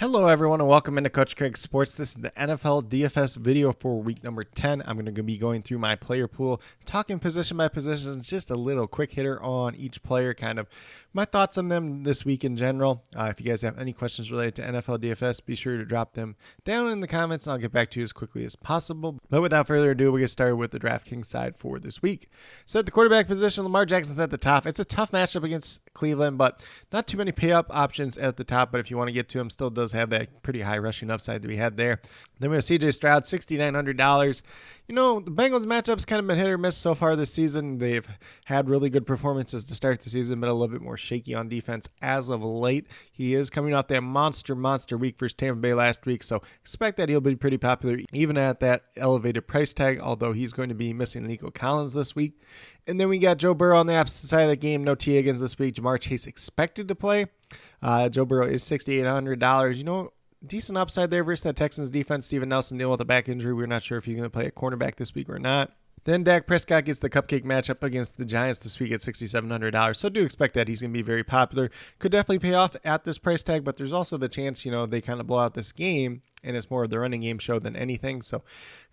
Hello everyone and welcome into Coach Craig Sports. This is the NFL DFS video for week number 10. I'm going to be going through my player pool, talking position by position, just a little quick hitter on each player, kind of my thoughts on them this week in general. If you guys have any questions related to NFL DFS, be sure to drop them down in the comments and I'll get back to you as quickly as possible. But without further ado, we'll get started with the DraftKings side for this week. So at the quarterback position, Lamar Jackson's at the top. It's a tough matchup against Cleveland, but not too many pay-up options at the top, but if you want to get to him, still does have that pretty high rushing upside that we had there. Then we have CJ Stroud, $6,900. You know, the Bengals matchup's kind of been hit or miss so far this season. They've had really good performances to start the season, but a little bit more shaky on defense as of late. He is coming off that monster week versus Tampa Bay last week, so expect that he'll be pretty popular even at that elevated price tag, although he's going to be missing Nico Collins this week. And then we got Joe Burrow on the opposite side of the game. No T. Higgins this week. Jamar Chase expected to play. Joe Burrow is $6,800. You know, decent upside there versus that Texans defense. Steven Nelson dealing with a back injury. We're not sure if he's going to play a cornerback this week or not. Then Dak Prescott gets the cupcake matchup against the Giants this week at $6,700. So do expect that he's going to be very popular. Could definitely pay off at this price tag, but there's also the chance, you know, they kind of blow out this game and it's more of the running game show than anything. So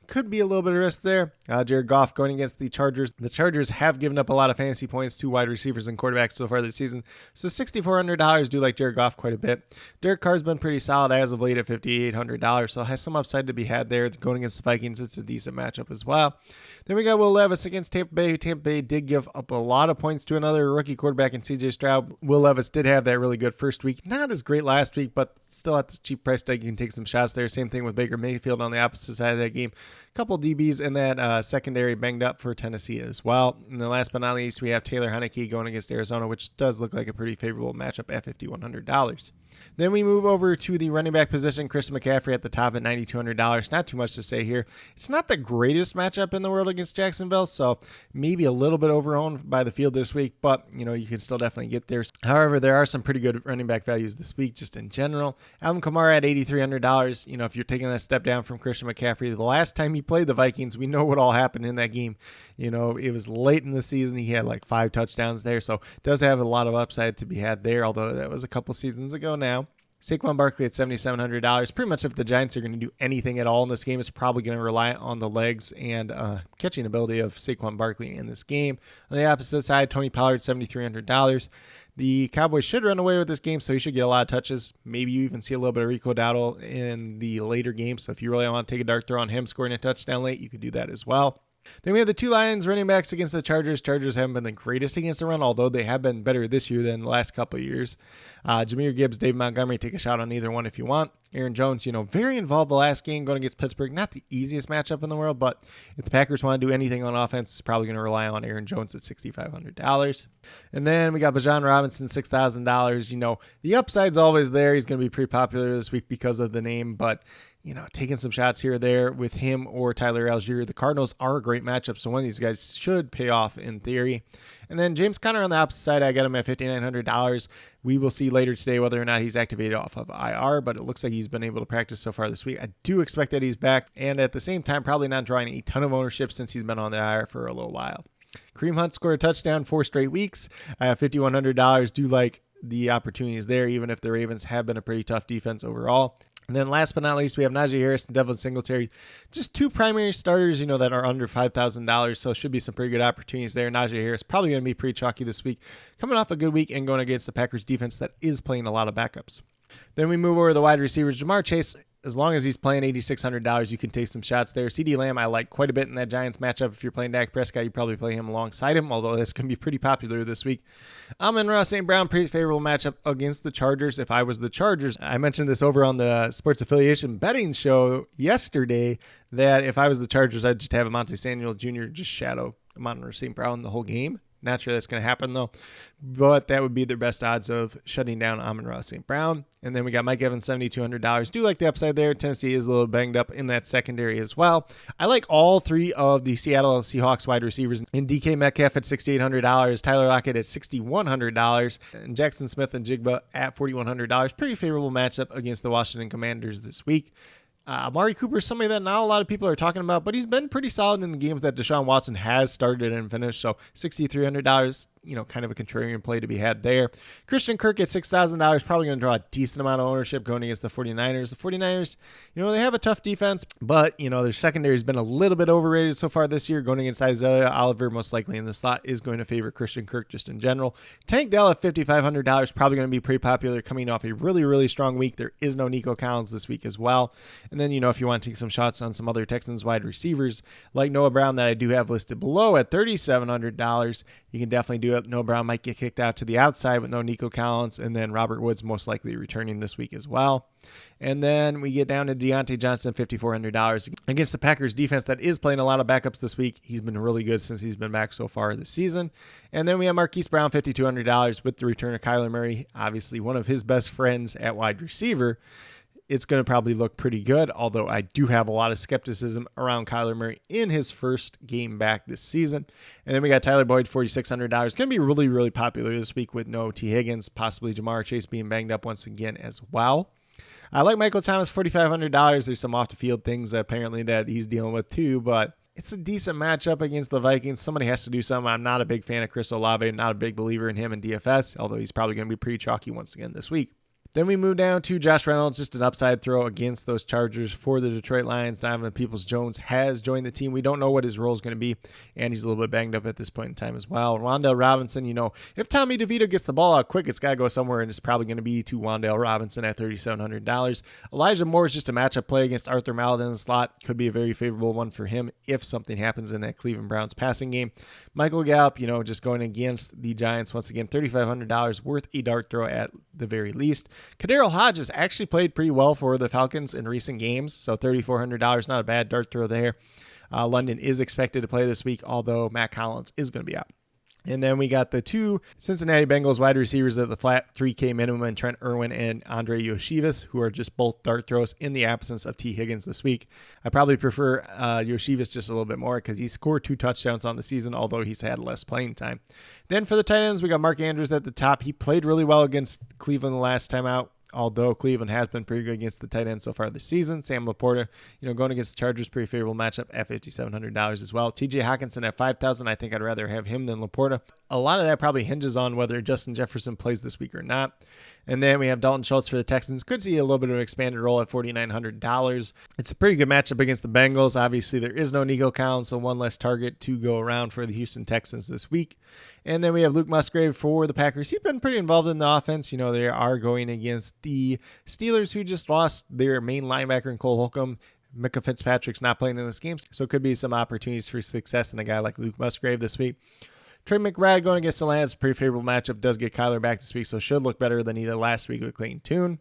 could be a little bit of risk there. Jared Goff going against the Chargers. The Chargers have given up a lot of fantasy points to wide receivers and quarterbacks so far this season. So $6,400, do like Jared Goff quite a bit. Derek Carr's been pretty solid as of late at $5,800. So has some upside to be had there. Going against the Vikings, it's a decent matchup as well. Then we got Will Levis against Tampa Bay. Tampa Bay did give up a lot of points to another rookie quarterback in CJ Stroud. Will Levis did have that really good first week. Not as great last week, but still at this cheap price tag, you can take some shots there. Same thing with Baker Mayfield on the opposite side of that game. Couple DBs in that secondary banged up for Tennessee as well. And then last but not least, we have Taylor Heineke going against Arizona, which does look like a pretty favorable matchup at $5,100. Then we move over to the running back position. Christian McCaffrey at the top at $9,200. Not too much to say here. It's not the greatest matchup in the world against Jacksonville, so maybe a little bit overowned by the field this week, but you know, you can still definitely get there. However, there are some pretty good running back values this week just in general. Alvin Kamara at $8,300. You know, if you're taking that step down from Christian McCaffrey, the last time he played the Vikings, we know what all happened in that game. You know, it was late in the season. He had like 5 touchdowns there, so does have a lot of upside to be had there, although that was a couple seasons ago now. Saquon Barkley at $7,700. Pretty much if the Giants are going to do anything at all in this game, it's probably going to rely on the legs and catching ability of Saquon Barkley in this game. On the opposite side, Tony Pollard, $7,300. The Cowboys should run away with this game, so he should get a lot of touches. Maybe you even see a little bit of Rico Dowdle in the later game. So if you really want to take a dart throw on him scoring a touchdown late, you could do that as well. Then we have the two Lions running backs against the Chargers. Chargers haven't been the greatest against the run, although they have been better this year than the last couple of years. Jahmyr Gibbs, Dave Montgomery, take a shot on either one if you want. Aaron Jones, you know, very involved the last game going against Pittsburgh. Not the easiest matchup in the world, but if the Packers want to do anything on offense, it's probably going to rely on Aaron Jones at $6,500. And then we got Bijan Robinson, $6,000. You know, the upside's always there. He's going to be pretty popular this week because of the name, but you know, taking some shots here or there with him or Tyler Algier. The Cardinals are a great matchup, so one of these guys should pay off in theory. And then James Conner on the opposite side, I got him at $5,900. We will see later today whether or not he's activated off of IR, but it looks like he's been able to practice so far this week. I do expect that he's back, and at the same time, probably not drawing a ton of ownership since he's been on the IR for a little while. Kareem Hunt scored a touchdown 4 straight weeks. I have $5,100. Do like the opportunities there, even if the Ravens have been a pretty tough defense overall. And then last but not least, we have Najee Harris and Devin Singletary. Just two primary starters, you know, that are under $5,000. So should be some pretty good opportunities there. Najee Harris probably going to be pretty chalky this week. Coming off a good week and going against the Packers defense that is playing a lot of backups. Then we move over to the wide receivers. Jamar Chase, as long as he's playing $8,600, you can take some shots there. CeeDee Lamb, I like quite a bit in that Giants matchup. If you're playing Dak Prescott, you probably play him alongside him, although that's going to be pretty popular this week. Amon-Ra St. Brown, pretty favorable matchup against the Chargers. If I was the Chargers, I mentioned this over on the Sports Affiliation Betting Show yesterday, that if I was the Chargers, I'd just have Monte Samuel Jr. just shadow Amon-Ra St. Brown the whole game. Not sure that's going to happen, though. But that would be their best odds of shutting down Amon-Ra St. Brown. And then we got Mike Evans, $7,200. Do like the upside there. Tennessee is a little banged up in that secondary as well. I like all three of the Seattle Seahawks wide receivers. In DK Metcalf at $6,800. Tyler Lockett at $6,100. And Jackson Smith and Jigba at $4,100. Pretty favorable matchup against the Washington Commanders this week. Amari Cooper is somebody that not a lot of people are talking about, but he's been pretty solid in the games that Deshaun Watson has started and finished. So $6,300, kind of a contrarian play to be had there. Christian Kirk at $6,000, probably going to draw a decent amount of ownership going against the 49ers. The 49ers, they have a tough defense, but, their secondary has been a little bit overrated so far this year. Going against Isaiah Oliver, most likely in the slot, is going to favor Christian Kirk just in general. Tank Dell at $5,500, probably going to be pretty popular coming off a really, really strong week. There is no Nico Collins this week as well. And then, if you want to take some shots on some other Texans wide receivers like Noah Brown that I do have listed below at $3,700, you can definitely do it. Noah Brown might get kicked out to the outside with no Nico Collins, and then Robert Woods most likely returning this week as well. And then we get down to Deontay Johnson, $5,400 against the Packers defense that is playing a lot of backups this week. He's been really good since he's been back so far this season. And then we have Marquise Brown, $5,200 with the return of Kyler Murray, obviously one of his best friends at wide receiver. It's going to probably look pretty good, although I do have a lot of skepticism around Kyler Murray in his first game back this season. And then we got Tyler Boyd, $4,600. Going to be really, really popular this week with no T. Higgins, possibly Jamar Chase being banged up once again as well. I like Michael Thomas, $4,500. There's some off-the-field things apparently that he's dealing with too, but it's a decent matchup against the Vikings. Somebody has to do something. I'm not a big fan of Chris Olave, not a big believer in him in DFS, although he's probably going to be pretty chalky once again this week. Then we move down to Josh Reynolds, just an upside throw against those Chargers for the Detroit Lions. Donovan Peoples-Jones has joined the team. We don't know what his role is going to be, and he's a little bit banged up at this point in time as well. Wan'Dale Robinson, if Tommy DeVito gets the ball out quick, it's got to go somewhere, and it's probably going to be to Wan'Dale Robinson at $3,700. Elijah Moore is just a matchup play against Arthur Mallet in the slot. Could be a very favorable one for him if something happens in that Cleveland Browns passing game. Michael Gallup, just going against the Giants once again, $3,500, worth a dart throw at the very least. Kadarius Hodges actually played pretty well for the Falcons in recent games, so $3,400, not a bad dart throw there. London is expected to play this week, although Matt Collins is going to be out. And then we got the two Cincinnati Bengals wide receivers at the flat 3K minimum, and Trent Irwin and Andre Yoshivas, who are just both dart throws in the absence of T. Higgins this week. I probably prefer Yoshivas just a little bit more because he scored 2 touchdowns on the season, although he's had less playing time. Then for the tight ends, we got Mark Andrews at the top. He played really well against Cleveland the last time out, although Cleveland has been pretty good against the tight end so far this season. Sam Laporta, going against the Chargers, pretty favorable matchup at $5,700 as well. TJ Hawkinson at $5,000. I think I'd rather have him than Laporta. A lot of that probably hinges on whether Justin Jefferson plays this week or not. And then we have Dalton Schultz for the Texans. Could see a little bit of an expanded role at $4,900. It's a pretty good matchup against the Bengals. Obviously, there is no Nico Collins, so one less target to go around for the Houston Texans this week. And then we have Luke Musgrave for the Packers. He's been pretty involved in the offense. They are going against the Steelers, who just lost their main linebacker in Cole Holcomb. Micah Fitzpatrick's not playing in this game, so it could be some opportunities for success in a guy like Luke Musgrave this week. Trey McBride going against the Lions, pretty favorable matchup. Does get Kyler back this week, so should look better than he did last week with Clayton Tune.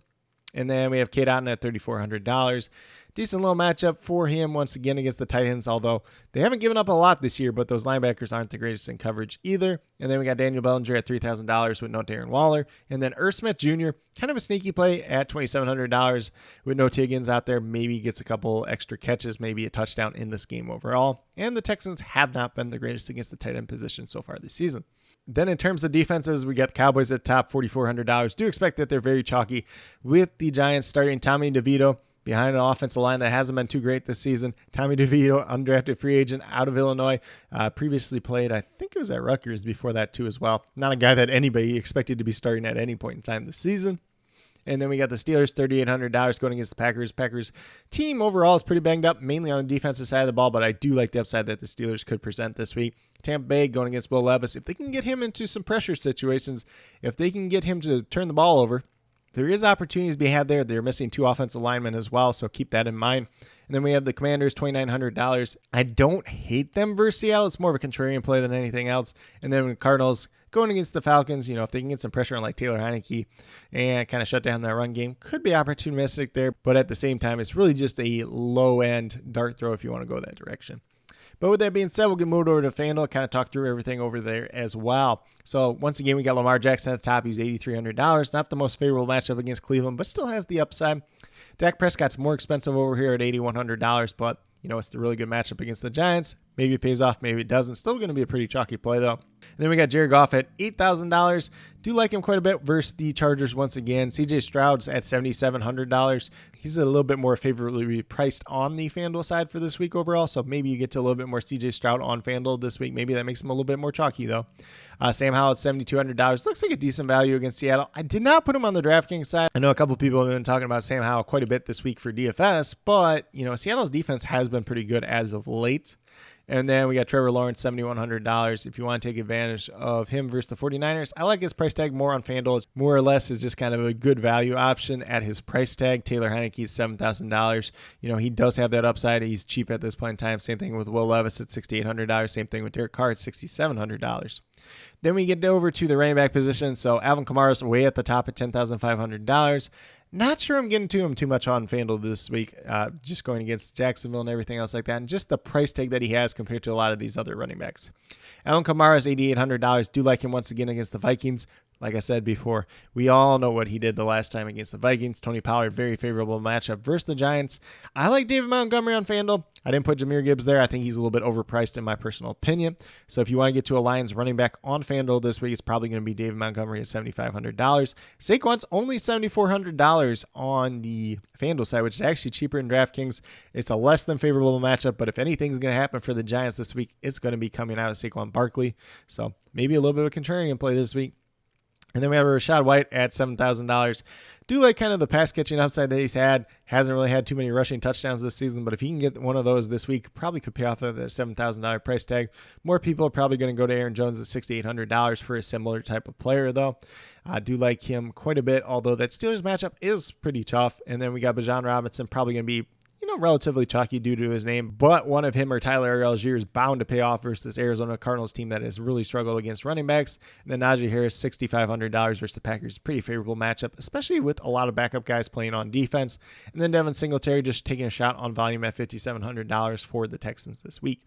And then we have Cade Otton at $3,400. Decent little matchup for him once again against the Titans, although they haven't given up a lot this year, but those linebackers aren't the greatest in coverage either. And then we got Daniel Bellinger at $3,000 with no Darren Waller. And then Irv Smith Jr., kind of a sneaky play at $2,700 with no Higgins out there. Maybe gets a couple extra catches, maybe a touchdown in this game overall. And the Texans have not been the greatest against the tight end position so far this season. Then in terms of defenses, we got the Cowboys at top, $4,400. Do expect that they're very chalky with the Giants starting Tommy DeVito behind an offensive line that hasn't been too great this season. Tommy DeVito, undrafted free agent out of Illinois, previously played, I think it was at Rutgers before that too as well. Not a guy that anybody expected to be starting at any point in time this season. And then we got the Steelers, $3,800 going against the Packers. Packers team overall is pretty banged up, mainly on the defensive side of the ball, but I do like the upside that the Steelers could present this week. Tampa Bay going against Will Levis. If they can get him into some pressure situations, if they can get him to turn the ball over, there is opportunities to be had there. They're missing 2 offensive linemen as well, so keep that in mind. And then we have the Commanders, $2,900. I don't hate them versus Seattle. It's more of a contrarian play than anything else. And then the Cardinals going against the Falcons, if they can get some pressure on like Taylor Heineke and kind of shut down that run game, could be opportunistic there. But at the same time, it's really just a low-end dart throw if you want to go that direction. But with that being said, we'll get moved over to FanDuel, kind of talk through everything over there as well. So once again, we got Lamar Jackson at the top. He's $8,300. Not the most favorable matchup against Cleveland, but still has the upside. Dak Prescott's more expensive over here at $8,100, but it's the really good matchup against the Giants. Maybe it pays off, maybe it doesn't. Still going to be a pretty chalky play, though. And then we got Jared Goff at $8,000. Do like him quite a bit versus the Chargers once again. CJ Stroud's at $7,700. He's a little bit more favorably priced on the FanDuel side for this week overall, so maybe you get to a little bit more CJ Stroud on FanDuel this week. Maybe that makes him a little bit more chalky, though. Sam Howell at $7,200. Looks like a decent value against Seattle. I did not put him on the DraftKings side. I know a couple people have been talking about Sam Howell quite a bit this week for DFS, but Seattle's defense has been pretty good as of late. And then we got Trevor Lawrence, $7,100. If you want to take advantage of him versus the 49ers, I like his price tag more on FanDuel. It's more or less is just kind of a good value option at his price tag. Taylor Heineke's $7,000. He does have that upside. He's cheap at this point in time. Same thing with Will Levis at $6,800. Same thing with Derek Carr at $6,700. Then we get over to the running back position. So Alvin Kamara's way at the top at $10,500. Not sure I'm getting to him too much on FanDuel this week, just going against Jacksonville and everything else like that, and just the price tag that he has compared to a lot of these other running backs. Alvin Kamara is $8,800. Do like him once again against the Vikings. Like I said before, we all know what he did the last time against the Vikings. Tony Pollard, very favorable matchup versus the Giants. I like David Montgomery on FanDuel. I didn't put Jahmyr Gibbs there. I think he's a little bit overpriced in my personal opinion. So if you want to get to a Lions running back on FanDuel this week, it's probably going to be David Montgomery at $7,500. Saquon's only $7,400 on the FanDuel side, which is actually cheaper in DraftKings. It's a less than favorable matchup, but if anything's going to happen for the Giants this week, it's going to be coming out of Saquon Barkley. So maybe a little bit of a contrarian play this week. And then we have Rachaad White at $7,000. Do like kind of the pass catching upside that he's had. Hasn't really had too many rushing touchdowns this season, but if he can get one of those this week, probably could pay off of the $7,000 price tag. More people are probably going to go to Aaron Jones at $6,800 for a similar type of player, though. I do like him quite a bit, although that Steelers matchup is pretty tough. And then we got Bijan Robinson, probably going to be relatively chalky due to his name, but one of him or Tyler Algier is bound to pay off versus this Arizona Cardinals team that has really struggled against running backs. And then Najee Harris, $6,500 versus the Packers. Pretty favorable matchup, especially with a lot of backup guys playing on defense. And then Devin Singletary just taking a shot on volume at $5,700 for the Texans this week.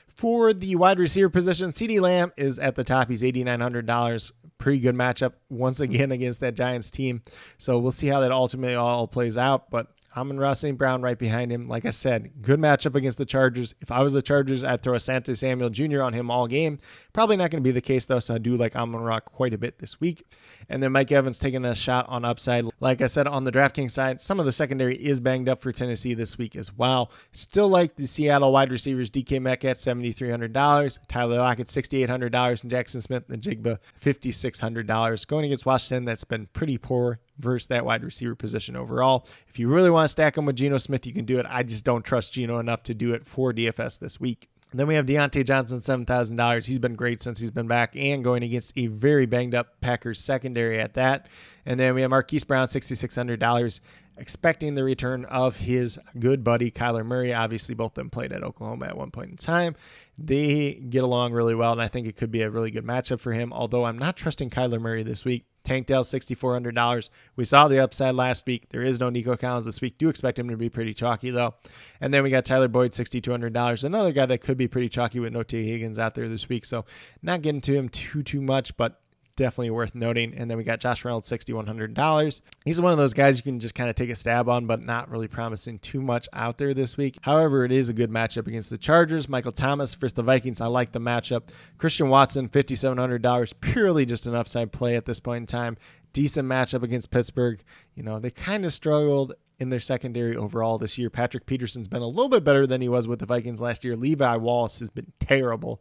For the wide receiver position, CeeDee Lamb is at the top. He's $8,900. Pretty good matchup once again against that Giants team. So we'll see how that ultimately all plays out. But Amon-Ra St. Brown right behind him. Like I said, good matchup against the Chargers. If I was the Chargers, I'd throw Asante Samuel Jr. on him all game. Probably not going to be the case, though, so I do like Amon-Ra quite a bit this week. And then Mike Evans taking a shot on upside. Like I said, on the DraftKings side, some of the secondary is banged up for Tennessee this week as well. Still like the Seattle wide receivers, DK Metcalf, $7,300. Tyler Lockett, $6,800. And Jackson Smith and Jigba, $5,600. Going against Washington, that's been pretty poor versus that wide receiver position overall. If you really want to stack them with Geno Smith, you can do it. I just don't trust Geno enough to do it for DFS this week. And then we have Deontay Johnson, $7,000. He's been great since he's been back and going against a very banged up Packers secondary at that. And then we have Marquise Brown, $6,600, expecting the return of his good buddy Kyler Murray. Obviously, both of them played at Oklahoma at one point in time. They get along really well, and I think it could be a really good matchup for him, although I'm not trusting Kyler Murray this week. Tank Dell, $6,400. We saw the upside last week. There is no Nico Collins this week. Do expect him to be pretty chalky, though. And then we got Tyler Boyd, $6,200. Another guy that could be pretty chalky with no T. Higgins out there this week. So not getting to him too much, but definitely worth noting. And then we got Josh Reynolds, $6,100. He's one of those guys you can just kind of take a stab on, but not really promising too much out there this week. However, it is a good matchup against the Chargers. Michael Thomas versus the Vikings. I like the matchup. Christian Watson, $5,700. Purely just an upside play at this point in time. Decent matchup against Pittsburgh. They kind of struggled in their secondary overall this year. Patrick Peterson's been a little bit better than he was with the Vikings last year. Levi Wallace has been terrible.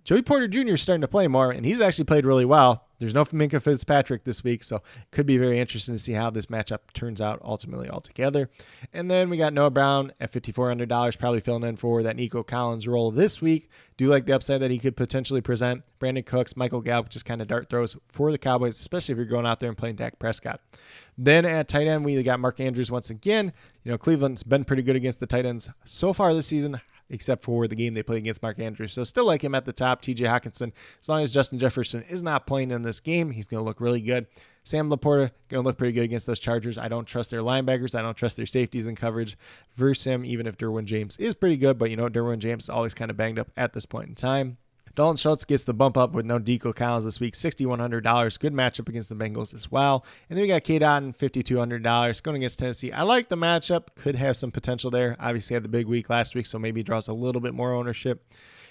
Joey Porter Jr. is starting to play more, and he's actually played really well. There's no Minkah Fitzpatrick this week, so it could be very interesting to see how this matchup turns out ultimately altogether. And then we got Noah Brown at $5,400, probably filling in for that Nico Collins role this week. Do like the upside that he could potentially present. Brandon Cooks, Michael Gallup, just kind of dart throws for the Cowboys, especially if you're going out there and playing Dak Prescott. Then at tight end, we got Mark Andrews once again. Cleveland's been pretty good against the tight ends so far this season, except for the game they played against Mark Andrews. So still like him at the top. TJ Hawkinson, as long as Justin Jefferson is not playing in this game, he's going to look really good. Sam Laporta going to look pretty good against those Chargers. I don't trust their linebackers. I don't trust their safeties in coverage versus him, even if Derwin James is pretty good. But, Derwin James is always kind of banged up at this point in time. Dalton Schultz gets the bump up with no Nico Collins this week, $6,100. Good matchup against the Bengals as well. And then we got K. Dotton, $5,200, going against Tennessee. I like the matchup. Could have some potential there. Obviously had the big week last week, so maybe draws a little bit more ownership.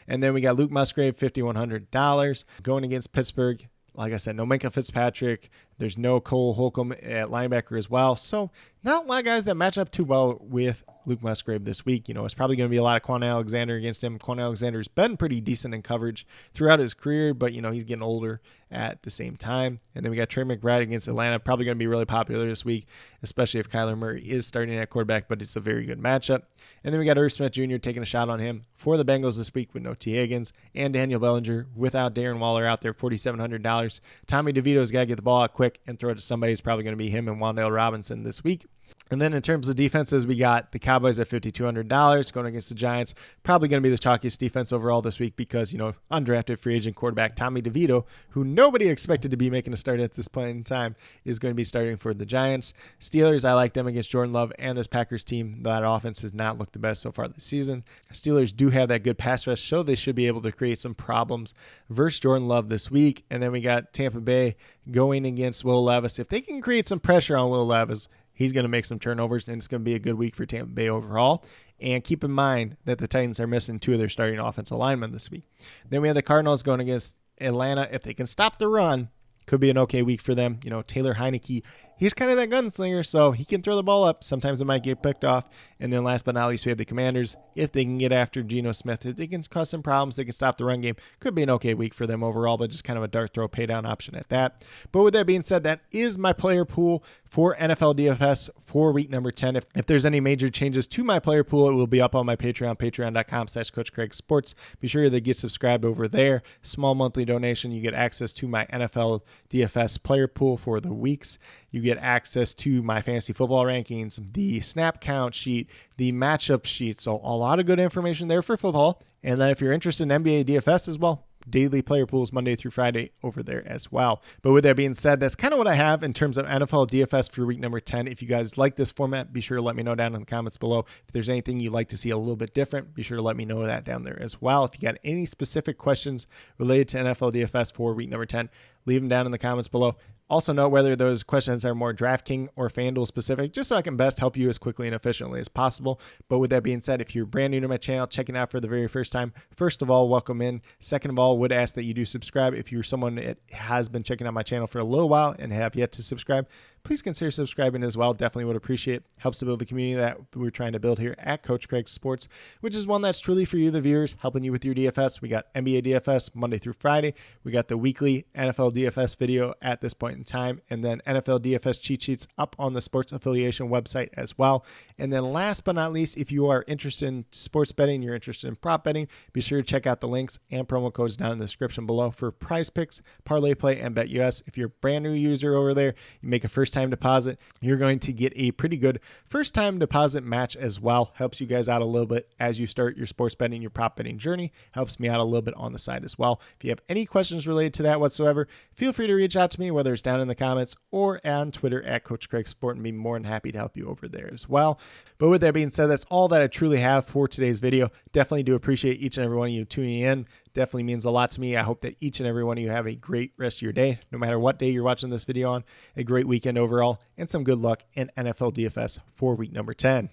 And then we got Luke Musgrave, $5,100 going against Pittsburgh. Like I said, no Minkah Fitzpatrick. There's no Cole Holcomb at linebacker as well. So not a lot of guys that match up too well with Luke Musgrave this week. It's probably going to be a lot of Quan Alexander against him. Quan Alexander's been pretty decent in coverage throughout his career, but, he's getting older at the same time. And then we got Trey McBride against Atlanta. Probably going to be really popular this week, especially if Kyler Murray is starting at quarterback, but it's a very good matchup. And then we got Irv Smith Jr. taking a shot on him for the Bengals this week with no T. Higgins, and Daniel Bellinger without Darren Waller out there, $4,700. Tommy DeVito's got to get the ball out quick and throw it to somebody. It's probably going to be him and Wan'Dale Robinson this week. And then in terms of defenses, we got the Cowboys at $5,200 going against the Giants. Probably going to be the chalkiest defense overall this week because, undrafted free agent quarterback Tommy DeVito, who nobody expected to be making a start at this point in time, is going to be starting for the Giants. Steelers, I like them against Jordan Love and this Packers team. That offense has not looked the best so far this season. Steelers do have that good pass rush, so they should be able to create some problems versus Jordan Love this week. And then we got Tampa Bay going against Will Levis. If they can create some pressure on Will Levis, he's going to make some turnovers, and it's going to be a good week for Tampa Bay overall. And keep in mind that the Titans are missing two of their starting offensive linemen this week. Then we have the Cardinals going against Atlanta. If they can stop the run, could be an okay week for them. Taylor Heineke, he's kind of that gunslinger, so he can throw the ball up. Sometimes it might get picked off. And then last but not least, we have the Commanders. If they can get after Geno Smith, if they can cause some problems, they can stop the run game. Could be an okay week for them overall, but just kind of a dart throw pay down option at that. But with that being said, that is my player pool for NFL DFS for week number 10. If there's any major changes to my player pool, it will be up on my Patreon, patreon.com/CoachCraigSports. Be sure to get subscribed over there. Small monthly donation. You get access to my NFL DFS player pool for the weeks. You get access to my fantasy football rankings, the snap count sheet, the matchup sheet. So a lot of good information there for football. And then if you're interested in NBA DFS as well, daily player pools Monday through Friday over there as well. But with that being said, that's kind of what I have in terms of NFL DFS for week number 10. If you guys like this format, be sure to let me know down in the comments below. If there's anything you'd like to see a little bit different, be sure to let me know that down there as well. If you got any specific questions related to NFL DFS for week number 10, leave them down in the comments below. Also note whether those questions are more DraftKings or FanDuel specific, just so I can best help you as quickly and efficiently as possible. But with that being said, if you're brand new to my channel, checking out for the very first time, first of all, welcome in. Second of all, would ask that you do subscribe. If you're someone that has been checking out my channel for a little while and have yet to subscribe, please consider subscribing as well. Definitely would appreciate it. Helps to build the community that we're trying to build here at Coach Craig Sports, which is one that's truly for you, the viewers, helping you with your DFS. We got NBA DFS Monday through Friday. We got the weekly NFL DFS video at this point in time, and then NFL DFS cheat sheets up on the sports affiliation website as well. And then last but not least, if you are interested in sports betting, you're interested in prop betting, be sure to check out the links and promo codes down in the description below for Prize Picks, Parlay Play, and BetUS. If you're a brand new user over there, you make a first-time deposit, you're going to get a pretty good first-time deposit match as well. Helps you guys out a little bit as you start your sports betting, your prop betting journey. Helps me out a little bit on the side as well. If you have any questions related to that whatsoever, feel free to reach out to me, whether it's down in the comments or on Twitter at Coach Craig Sport, and be more than happy to help you over there as well. But with that being said, that's all that I truly have for today's video. Definitely do appreciate each and every one of you tuning in. Definitely means a lot to me. I hope that each and every one of you have a great rest of your day, no matter what day you're watching this video on, a great weekend overall, and some good luck in NFL DFS for week number 10.